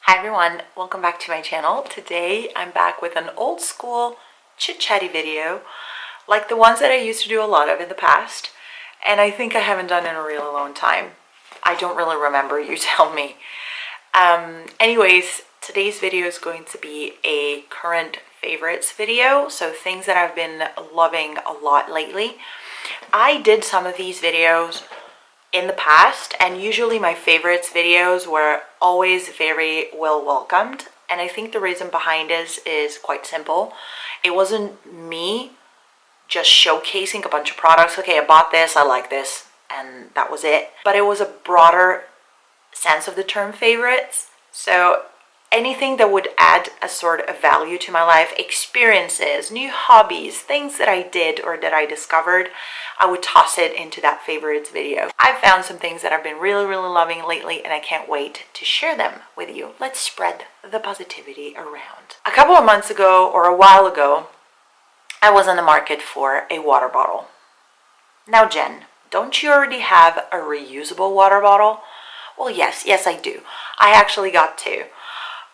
Hi everyone, welcome back to my channel. Today I'm back with an old school chit-chatty video like the ones that I used to do a lot of in the past, and I think I haven't done in a really long time. I don't really remember, you tell me. Anyways, today's video is going to be a current favorites video, so things that I've been loving a lot lately. I did some of these videos in the past, and usually my favorites videos were always very well welcomed, and I think the reason behind this is quite simple. It wasn't me just showcasing a bunch of products. Okay, I bought this, I like this, and that was it. But it was a broader sense of the term favorites. So anything that would add a sort of value to my life, experiences, new hobbies, things that I did or that I discovered, I would toss it into that favorites video. I've found some things that I've been really loving lately, and I can't wait to share them with you. Let's spread the positivity around. A couple of months ago, or a while ago, I was on the market for a water bottle. Now Jen, don't you already have a reusable water bottle? Well, yes I do. I actually got two.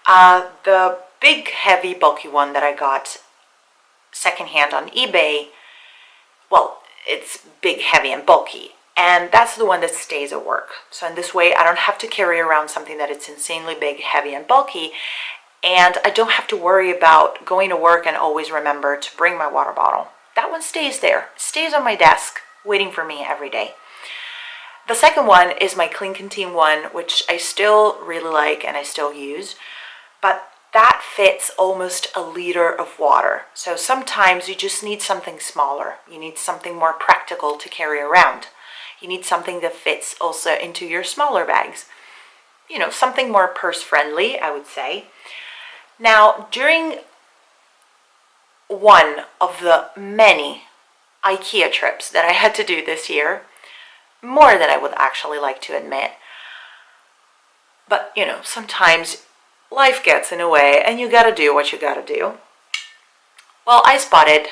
The big, heavy, bulky one that I got secondhand on eBay, well, it's big, heavy, and bulky, and that's the one that stays at work. So in this way, I don't have to carry around something that it's insanely big, heavy, and bulky, and I don't have to worry about going to work and always remember to bring my water bottle. That one stays there, stays on my desk, waiting for me every day. The second one is my Clean Canteen one, which I still really like and I still use. But that fits almost a liter of water. So sometimes you just need something smaller. You need something more practical to carry around. You need something that fits also into your smaller bags. You know, something more purse friendly, I would say. Now, during one of the many Ikea trips that I had to do this year, more than I would actually like to admit, but you know, sometimes life gets in the way and you gotta do what you gotta do. Well, I spotted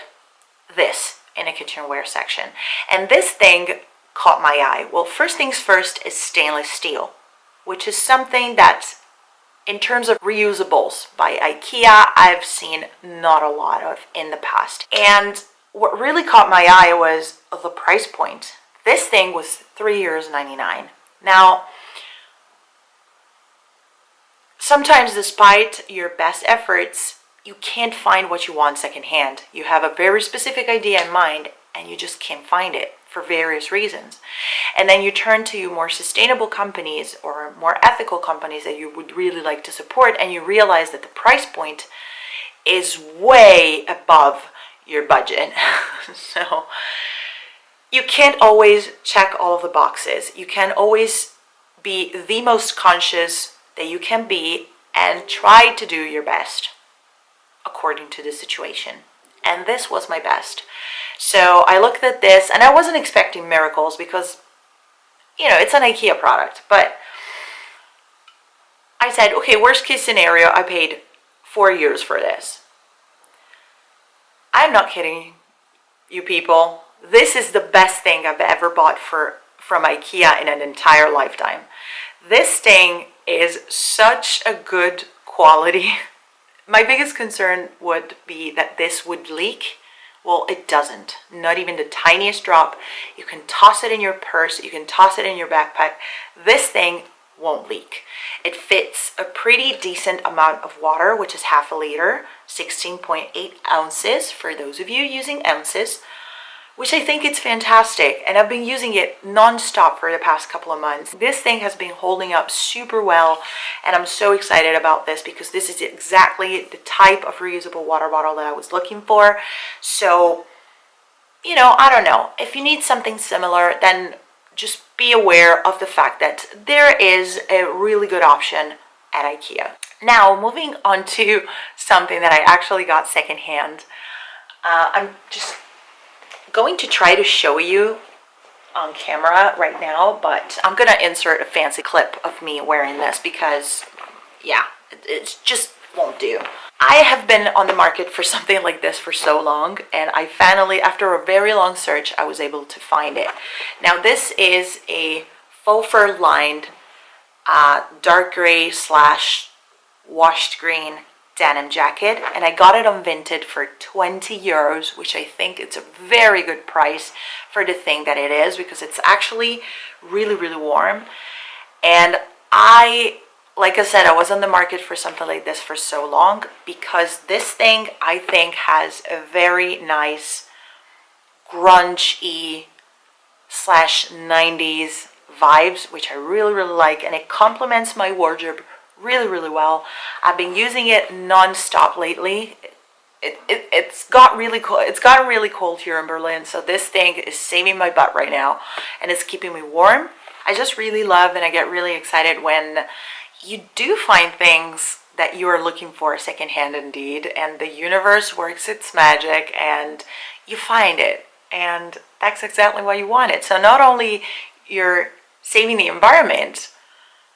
this in a kitchenware section, and this thing caught my eye. Well, first things first is stainless steel, which is something that in terms of reusables by Ikea, I've seen not a lot of in the past. And what really caught my eye was the price point. This thing was €3.99. Now, sometimes despite your best efforts, you can't find what you want secondhand. You have a very specific idea in mind and you just can't find it for various reasons. And then you turn to more sustainable companies or more ethical companies that you would really like to support, and you realize that the price point is way above your budget. So you can't always check all of the boxes. You can always be the most conscious that you can be and try to do your best according to the situation. And this was my best. So I looked at this and I wasn't expecting miracles because, you know, it's an IKEA product. But I said, okay, worst case scenario, I paid €4 for this. I'm not kidding you people. This is the best thing I've ever bought from IKEA in an entire lifetime. This thing is such a good quality. My biggest concern would be that this would leak. Well, it doesn't. Not even the tiniest drop. You can toss it in your purse. You can toss it in your backpack. This thing won't leak. It fits a pretty decent amount of water, which is half a liter, 16.8 ounces for those of you using ounces, which I think it's fantastic, and I've been using it non-stop for the past couple of months. This thing has been holding up super well, and I'm so excited about this because this is exactly the type of reusable water bottle that I was looking for. So, you know, I don't know. If you need something similar, then just be aware of the fact that there is a really good option at IKEA. Now, moving on to something that I actually got secondhand. I'm just going to try to show you on camera right now, but I'm gonna insert a fancy clip of me wearing this because, yeah, it just won't do. I have been on the market for something like this for so long, and I finally, after a very long search, I was able to find it. Now, this is a faux fur lined dark gray slash washed green denim jacket, and I got it on Vinted for 20 euros, which I think it's a very good price for the thing that it is, because it's actually really, really warm. And like I said, I was on the market for something like this for so long, because this thing I think has a very nice grunge-y / 90s vibes, which I really, really like, and it complements my wardrobe really, really well. I've been using it non-stop lately. It's got really cold. It's gotten really cold here in Berlin, so this thing is saving my butt right now, and it's keeping me warm. I just really love, and I get really excited when you do find things that you are looking for secondhand indeed, and the universe works its magic and you find it, and that's exactly what you wanted. So not only you're saving the environment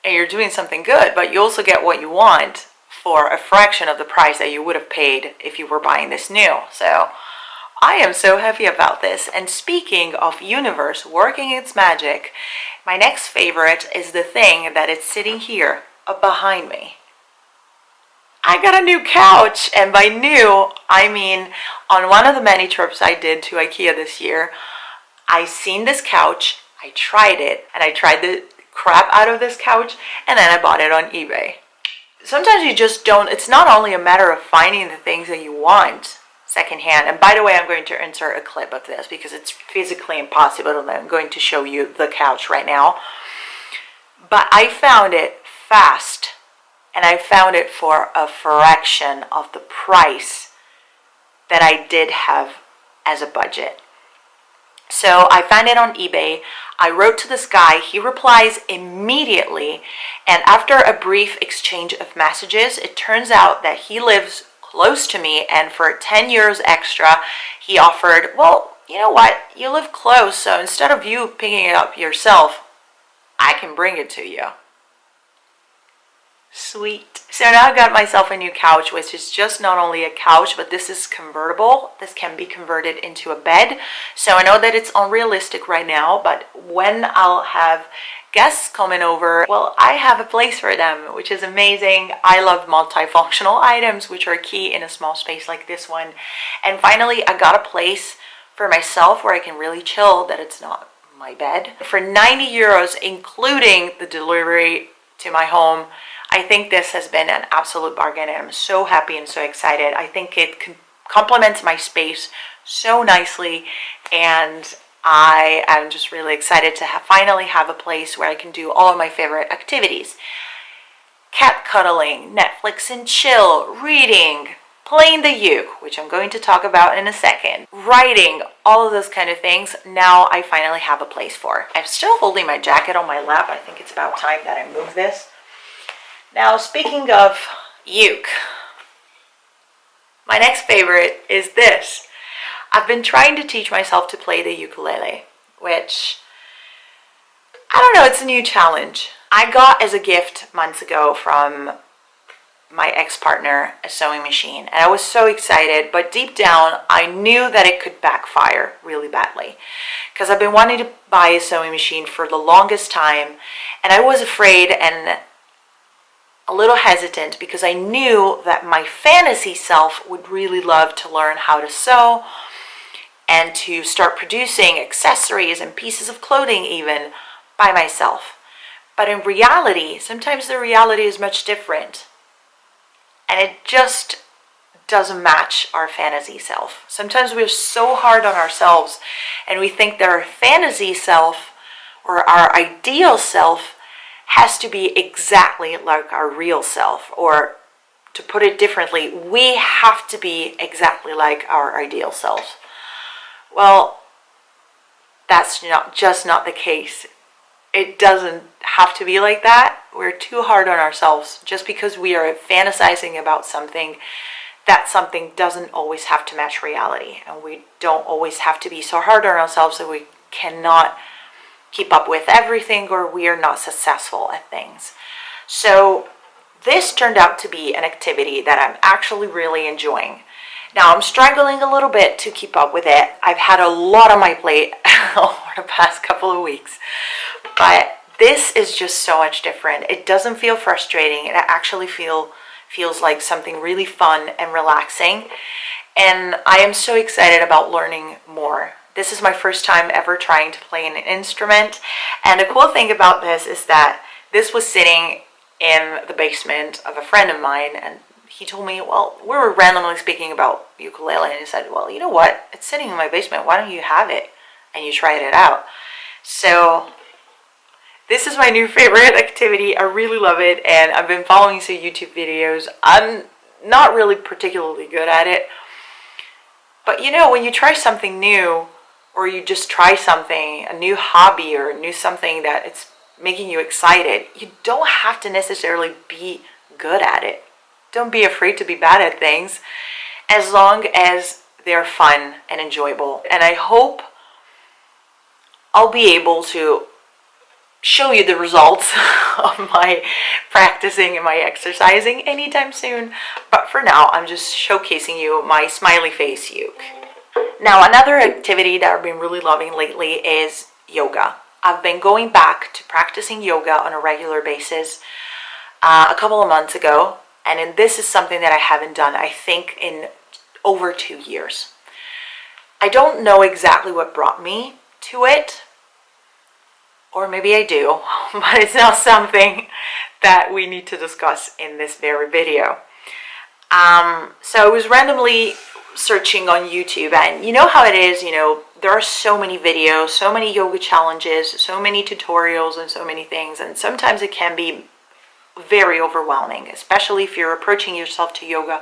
and you're doing something good, but you also get what you want for a fraction of the price that you would have paid if you were buying this new. So I am so happy about this. And speaking of universe working its magic, my next favorite is the thing that is sitting here behind me. I got a new couch, and by new, I mean on one of the many trips I did to Ikea this year, I seen this couch, I tried it, and I tried the crap out of this couch, and then I bought it on eBay. Sometimes you just don't, it's not only a matter of finding the things that you want secondhand, and by the way, I'm going to insert a clip of this because it's physically impossible, and I'm going to show you the couch right now, but I found it fast, and I found it for a fraction of the price that I did have as a budget. So I found it on eBay. I wrote to this guy. He replies immediately. And after a brief exchange of messages, it turns out that he lives close to me. And for 10 euros extra, he offered, well, you know what? You live close. So instead of you picking it up yourself, I can bring it to you. Sweet. So now I got myself a new couch, which is just not only a couch, but this is convertible. This can be converted into a bed. So I know that it's unrealistic right now, but when I'll have guests coming over, well, I have a place for them, which is amazing. I love multifunctional items, which are key in a small space like this one. And finally, I got a place for myself where I can really chill, that it's not my bed. For 90 euros, including the delivery to my home, I think this has been an absolute bargain, and I'm so happy and so excited. I think it complements my space so nicely, and I am just really excited to finally have a place where I can do all of my favorite activities. Cat cuddling, Netflix and chill, reading, playing the uke, which I'm going to talk about in a second, writing, all of those kind of things. Now I finally have a place for. I'm still holding my jacket on my lap. I think it's about time that I move this. Now, speaking of uke, my next favorite is this. I've been trying to teach myself to play the ukulele, which, I don't know, it's a new challenge. I got as a gift months ago from my ex-partner a sewing machine, and I was so excited, but deep down I knew that it could backfire really badly, because I've been wanting to buy a sewing machine for the longest time, and I was afraid and a little hesitant because I knew that my fantasy self would really love to learn how to sew and to start producing accessories and pieces of clothing even by myself. But in reality, sometimes the reality is much different, and it just doesn't match our fantasy self. Sometimes we're so hard on ourselves, and we think that our fantasy self or our ideal self has to be exactly like our real self, or to put it differently, we have to be exactly like our ideal self. Well, that's just not the case. It doesn't have to be like that. We're too hard on ourselves. Just because we are fantasizing about something, that something doesn't always have to match reality, and we don't always have to be so hard on ourselves that we cannot keep up with everything, or we are not successful at things. So this turned out to be an activity that I'm actually really enjoying. Now I'm struggling a little bit to keep up with it. I've had a lot on my plate over the past couple of weeks, but this is just so much different. It doesn't feel frustrating. It actually feels feels like something really fun and relaxing. And I am so excited about learning more. This is my first time ever trying to play an instrument. And the cool thing about this is that this was sitting in the basement of a friend of mine, and he told me, well, we were randomly speaking about ukulele, and he said, well, you know what? It's sitting in my basement. Why don't you have it and you try it out? So this is my new favorite activity. I really love it, and I've been following some YouTube videos. I'm not really particularly good at it, but you know, when you try something new, or you just try something, a new hobby or a new something that it's making you excited, you don't have to necessarily be good at it. Don't be afraid to be bad at things, as long as they're fun and enjoyable. And I hope I'll be able to show you the results of my practicing and my exercising anytime soon. But for now, I'm just showcasing you my smiley face uke. Now, another activity that I've been really loving lately is yoga. I've been going back to practicing yoga on a regular basis a couple of months ago. And this is something that I haven't done, I think, in over 2 years. I don't know exactly what brought me to it, or maybe I do, but it's not something that we need to discuss in this very video. So I was randomly searching on YouTube, and you know how it is, you know, there are so many videos, so many yoga challenges, so many tutorials, and so many things, and sometimes it can be very overwhelming, especially if you're approaching yourself to yoga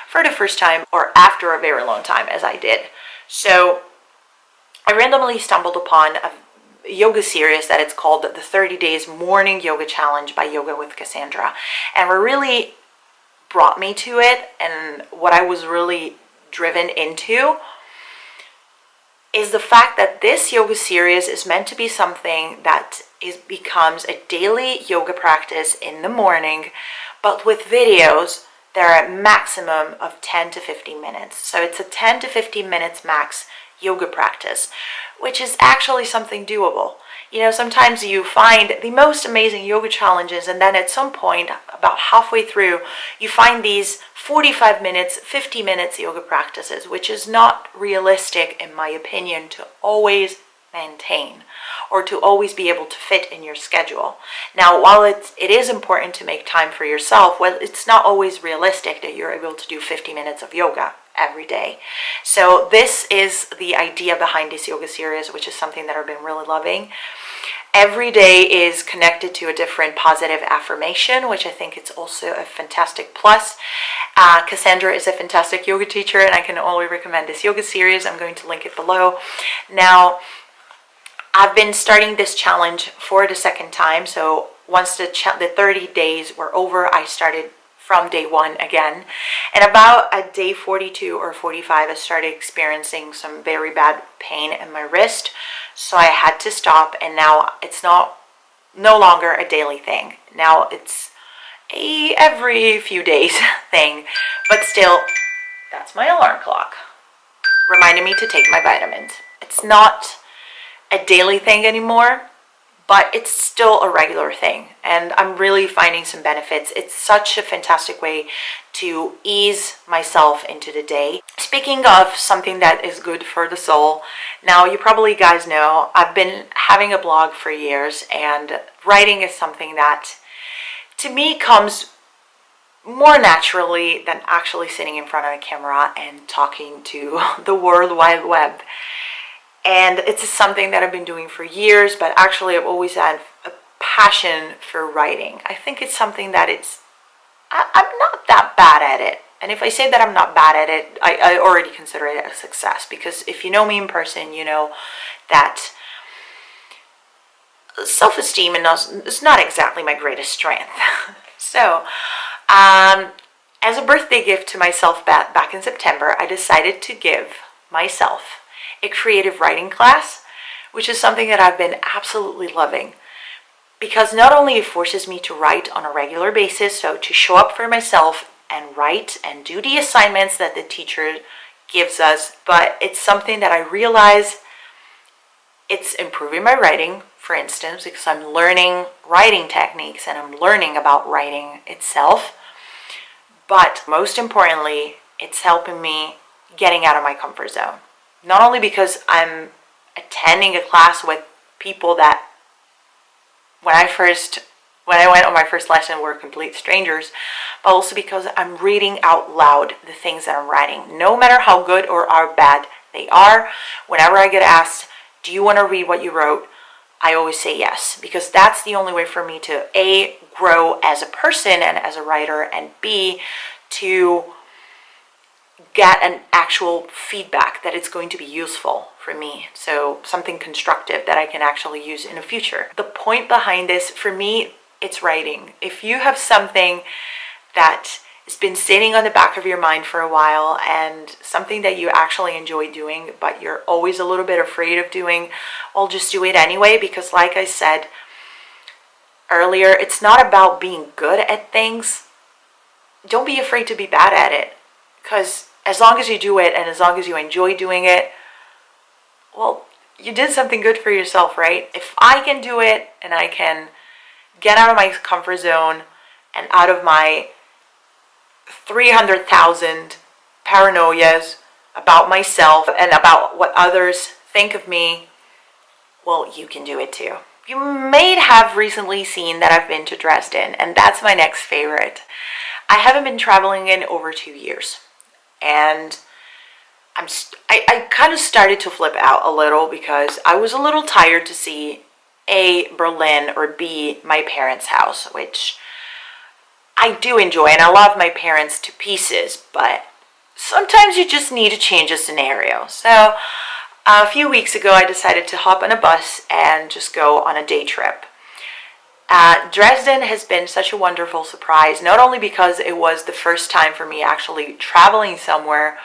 for the first time or after a very long time, as I did. So I randomly stumbled upon a yoga series that it's called the 30 Days Morning Yoga Challenge by Yoga with Kassandra, and what really brought me to it, and what I was really driven into, is the fact that this yoga series is meant to be something that becomes a daily yoga practice in the morning, but with videos that are a maximum of 10 to 15 minutes. So it's a 10 to 15 minutes max yoga practice, which is actually something doable. You know, sometimes you find the most amazing yoga challenges, and then at some point, about halfway through, you find these 45 minutes, 50 minutes yoga practices, which is not realistic, in my opinion, to always maintain or to always be able to fit in your schedule. Now, while it is important to make time for yourself, well, it's not always realistic that you're able to do 50 minutes of yoga every day. So this is the idea behind this yoga series, which is something that I've been really loving. Every day is connected to a different positive affirmation, which I think it's also a fantastic plus. Kassandra is a fantastic yoga teacher, and I can only recommend this yoga series. I'm going to link it below. Now, I've been starting this challenge for the second time. So once the 30 days were over, I started from day one again. And about at day 42 or 45, I started experiencing some very bad pain in my wrist. So I had to stop, and now it's no longer a daily thing. Now it's a every few days thing, but still, that's my alarm clock reminding me to take my vitamins. It's not a daily thing anymore, but it's still a regular thing, and I'm really finding some benefits. It's such a fantastic way to ease myself into the day. Speaking of something that is good for the soul, now you probably guys know I've been having a blog for years, and writing is something that to me comes more naturally than actually sitting in front of a camera and talking to the World Wide Web. And it's something that I've been doing for years, but actually I've always had a passion for writing. I think it's something that I'm not that bad at it. And if I say that I'm not bad at it, I already consider it a success, because if you know me in person, you know that self-esteem is not exactly my greatest strength. So, as a birthday gift to myself back in September, I decided to give myself a creative writing class, which is something that I've been absolutely loving, because not only it forces me to write on a regular basis, so to show up for myself and write and do the assignments that the teacher gives us, but it's something that I realize it's improving my writing, for instance, because I'm learning writing techniques and I'm learning about writing itself. But most importantly, it's helping me getting out of my comfort zone. Not only because I'm attending a class with people that when I went on my first lesson were complete strangers, but also because I'm reading out loud the things that I'm writing. No matter how good or how bad they are, whenever I get asked, do you want to read what you wrote? I always say yes, because that's the only way for me to A, grow as a person and as a writer, and B, to get an actual feedback that it's going to be useful for me. So something constructive that I can actually use in the future. The point behind this, for me, it's writing. If you have something that has been sitting on the back of your mind for a while and something that you actually enjoy doing, but you're always a little bit afraid of doing, well, just do it anyway, because like I said earlier, it's not about being good at things. Don't be afraid to be bad at it, because as long as you do it and as long as you enjoy doing it, well, you did something good for yourself, right? If I can do it and I can get out of my comfort zone and out of my 300,000 paranoias about myself and about what others think of me, well, you can do it too. You may have recently seen that I've been to Dresden, and that's my next favorite. I haven't been traveling in over 2 years, and I kind of started to flip out a little because I was a little tired to see A, Berlin, or B, my parents' house, which I do enjoy, and I love my parents to pieces, but sometimes you just need to change a scenario. So a few weeks ago, I decided to hop on a bus and just go on a day trip. Dresden has been such a wonderful surprise, not only because it was the first time for me actually traveling somewhere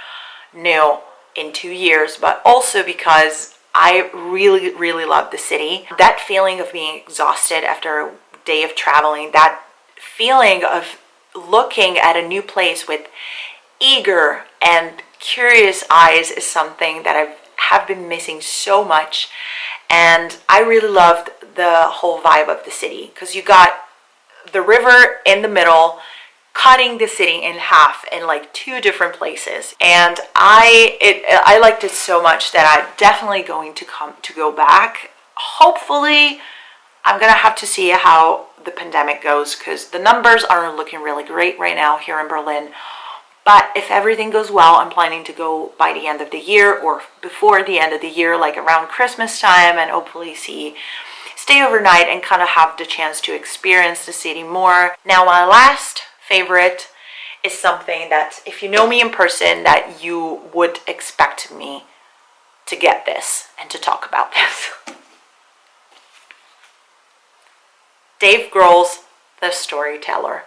new in 2 years, but also because I really, really love the city. That feeling of being exhausted after a day of traveling, that feeling of looking at a new place with eager and curious eyes is something that I have been missing so much. And I really loved the whole vibe of the city, because you got the river in the middle, cutting the city in half in like 2 different places. And I liked it so much that I'm definitely going to go back. Hopefully, I'm gonna have to see how the pandemic goes, because the numbers aren't looking really great right now here in Berlin. But if everything goes well, I'm planning to go by the end of the year or before the end of the year, like around Christmas time, and hopefully stay overnight and kind of have the chance to experience the city more. Now, my last favorite is something that, if you know me in person, that you would expect me to get this and to talk about this. Dave Grohl's The Storyteller.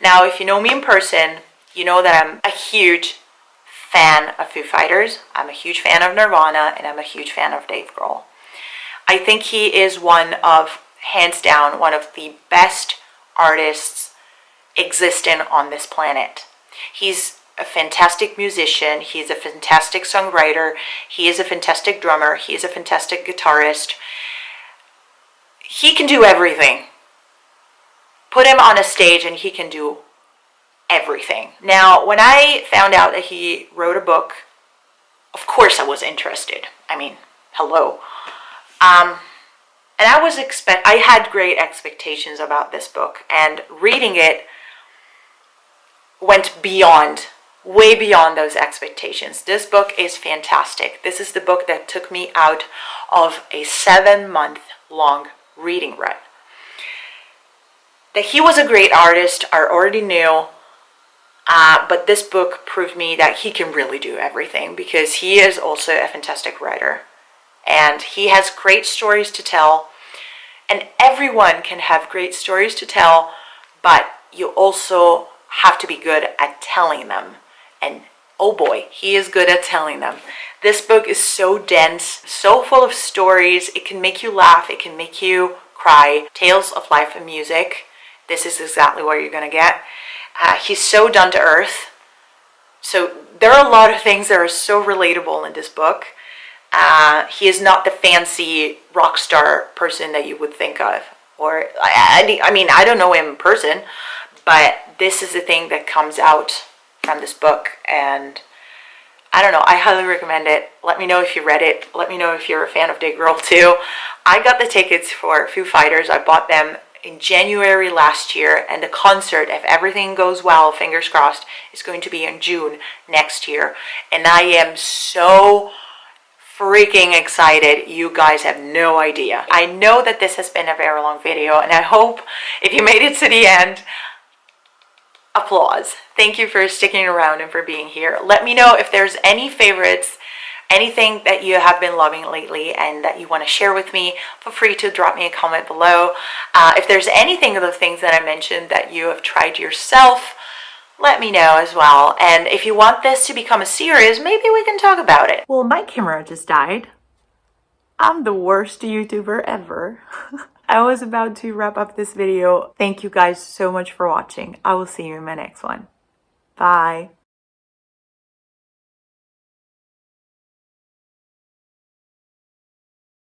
Now, if you know me in person, you know that I'm a huge fan of Foo Fighters, I'm a huge fan of Nirvana, and I'm a huge fan of Dave Grohl. I think he is hands down, one of the best artists existing on this planet. He's a fantastic musician, he's a fantastic songwriter, he is a fantastic drummer, he is a fantastic guitarist. He can do everything. Put him on a stage and he can do everything. Now, when I found out that he wrote a book, of course I was interested. I mean, hello. And I had great expectations about this book, and reading it went way beyond those expectations. This book is fantastic. This is the book that took me out of a 7-month-long reading rut. That he was a great artist, I already knew, but this book proved me that he can really do everything, because he is also a fantastic writer. And he has great stories to tell, and everyone can have great stories to tell, but you also have to be good at telling them. And oh boy, he is good at telling them. This book is so dense, so full of stories. It can make you laugh, it can make you cry. Tales of life and music. This is exactly what you're gonna get. He's so down to earth. So there are a lot of things that are so relatable in this book. He is not the fancy rock star person that you would think of. Or, I mean, I don't know him in person, but this is the thing that comes out from this book, and I don't know, I highly recommend it. Let me know if you read it. Let me know if you're a fan of Growl too. I got the tickets for Foo Fighters. I bought them in January last year, and the concert, if everything goes well, fingers crossed, is going to be in June next year. And I am so freaking excited. You guys have no idea. I know that this has been a very long video, and I hope if you made it to the end, applause. Thank you for sticking around and for being here. Let me know if there's any favorites, anything that you have been loving lately and that you want to share with me. Feel free to drop me a comment below. If there's anything of the things that I mentioned that you have tried yourself, let me know as well. And if you want this to become a series, maybe we can talk about it. Well, my camera just died. I'm the worst YouTuber ever. I was about to wrap up this video. Thank you guys so much for watching. I will see you in my next one. Bye.